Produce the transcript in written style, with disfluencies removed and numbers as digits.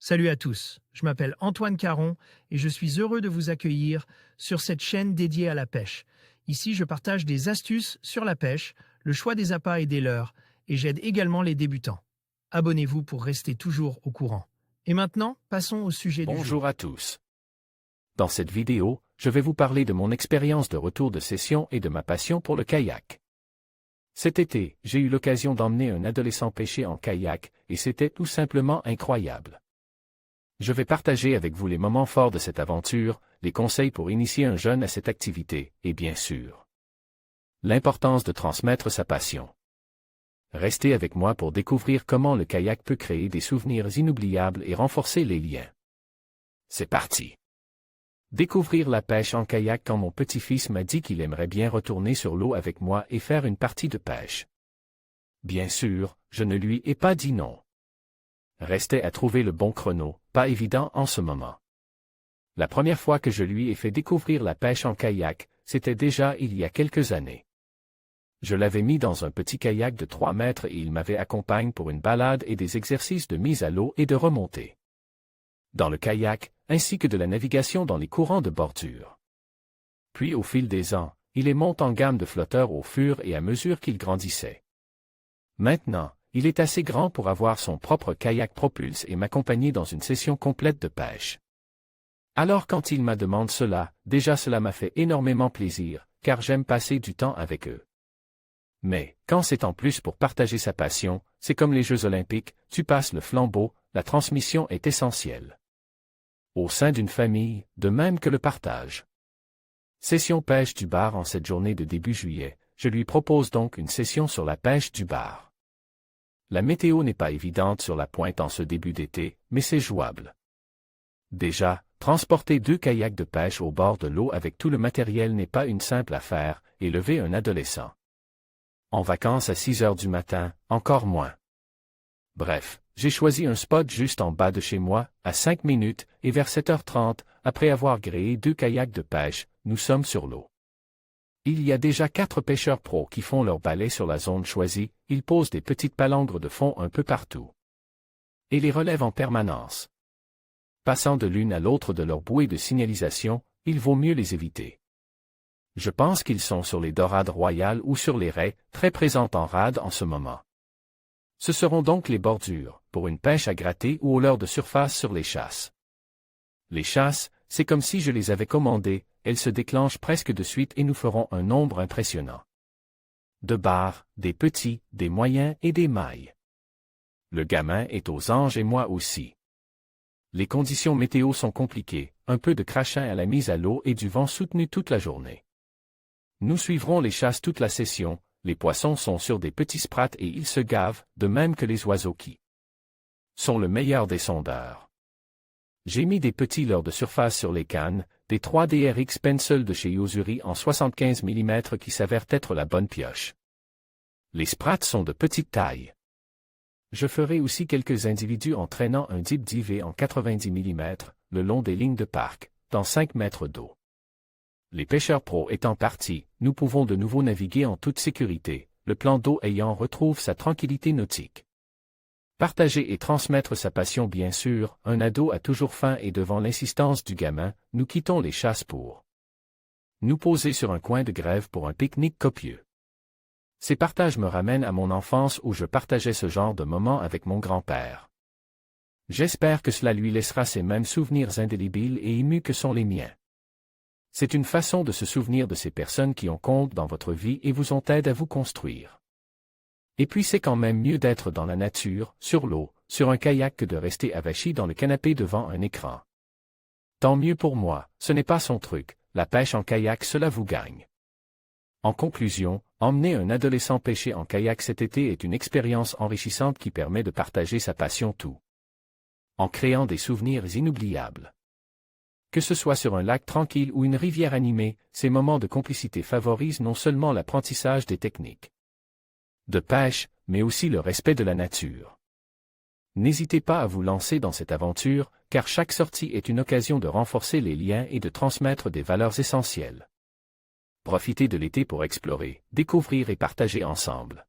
Salut à tous, je m'appelle Antoine Caron et je suis heureux de vous accueillir sur cette chaîne dédiée à la pêche. Ici, je partage des astuces sur la pêche, le choix des appâts et des leurres, et j'aide également les débutants. Abonnez-vous pour rester toujours au courant. Et maintenant, passons au sujet du jour. Bonjour à tous. Dans cette vidéo, je vais vous parler de mon expérience de retour de session et de ma passion pour le kayak. Cet été, j'ai eu l'occasion d'emmener un adolescent pêcher en kayak, et c'était tout simplement incroyable. Je vais partager avec vous les moments forts de cette aventure, les conseils pour initier un jeune à cette activité, et bien sûr, l'importance de transmettre sa passion. Restez avec moi pour découvrir comment le kayak peut créer des souvenirs inoubliables et renforcer les liens. C'est parti! Découvrir la pêche en kayak quand mon petit-fils m'a dit qu'il aimerait bien retourner sur l'eau avec moi et faire une partie de pêche. Bien sûr, je ne lui ai pas dit non. Restait à trouver le bon chrono, pas évident en ce moment. La première fois que je lui ai fait découvrir la pêche en kayak, c'était déjà il y a quelques années. Je l'avais mis dans un petit kayak de 3 mètres et il m'avait accompagné pour une balade et des exercices de mise à l'eau et de remontée dans le kayak, ainsi que de la navigation dans les courants de bordure. Puis au fil des ans, il est monté en gamme de flotteurs au fur et à mesure qu'il grandissait. Maintenant, il est assez grand pour avoir son propre kayak propulse et m'accompagner dans une session complète de pêche. Alors quand il m'a demandé cela, déjà cela m'a fait énormément plaisir, car j'aime passer du temps avec eux. Mais, quand c'est en plus pour partager sa passion, c'est comme les Jeux Olympiques, tu passes le flambeau, la transmission est essentielle. Au sein d'une famille, de même que le partage. Session pêche du bar en cette journée de début juillet, je lui propose donc une session sur la pêche du bar. La météo n'est pas évidente sur la pointe en ce début d'été, mais c'est jouable. Déjà, transporter 2 kayaks de pêche au bord de l'eau avec tout le matériel n'est pas une simple affaire, et lever un adolescent. En vacances à 6 heures du matin, encore moins. Bref, j'ai choisi un spot juste en bas de chez moi, à 5 minutes, et vers 7h30, après avoir gréé 2 kayaks de pêche, nous sommes sur l'eau. Il y a déjà 4 pêcheurs pros qui font leur balai sur la zone choisie, ils posent des petites palangres de fond un peu partout. Et les relèvent en permanence. Passant de l'une à l'autre de leurs bouées de signalisation, il vaut mieux les éviter. Je pense qu'ils sont sur les dorades royales ou sur les raies, très présentes en rade en ce moment. Ce seront donc les bordures, pour une pêche à gratter ou au leurre de surface sur les chasses. Les chasses, c'est comme si je les avais commandées, elles se déclenchent presque de suite et nous ferons un nombre impressionnant. De bars, des petits, des moyens et des mailles. Le gamin est aux anges et moi aussi. Les conditions météo sont compliquées, un peu de crachin à la mise à l'eau et du vent soutenu toute la journée. Nous suivrons les chasses toute la session, les poissons sont sur des petits sprats et ils se gavent, de même que les oiseaux qui sont le meilleur des sondeurs. J'ai mis des petits leurres de surface sur les cannes, des 3DRX Pencil de chez Yosuri en 75 mm qui s'avèrent être la bonne pioche. Les sprats sont de petite taille. Je ferai aussi quelques individus en traînant un Deep Dive en 90 mm, le long des lignes de parc, dans 5 mètres d'eau. Les pêcheurs pros étant partis, nous pouvons de nouveau naviguer en toute sécurité, le plan d'eau ayant retrouve sa tranquillité nautique. Partager et transmettre sa passion bien sûr, un ado a toujours faim et devant l'insistance du gamin, nous quittons les chasses pour nous poser sur un coin de grève pour un pique-nique copieux. Ces partages me ramènent à mon enfance où je partageais ce genre de moments avec mon grand-père. J'espère que cela lui laissera ces mêmes souvenirs indélébiles et émus que sont les miens. C'est une façon de se souvenir de ces personnes qui ont compte dans votre vie et vous ont aidé à vous construire. Et puis c'est quand même mieux d'être dans la nature, sur l'eau, sur un kayak que de rester avachi dans le canapé devant un écran. Tant mieux pour moi, ce n'est pas son truc, la pêche en kayak cela vous gagne. En conclusion, emmener un adolescent pêcher en kayak cet été est une expérience enrichissante qui permet de partager sa passion tout en créant des souvenirs inoubliables. Que ce soit sur un lac tranquille ou une rivière animée, ces moments de complicité favorisent non seulement l'apprentissage des techniques de pêche, mais aussi le respect de la nature. N'hésitez pas à vous lancer dans cette aventure, car chaque sortie est une occasion de renforcer les liens et de transmettre des valeurs essentielles. Profitez de l'été pour explorer, découvrir et partager ensemble.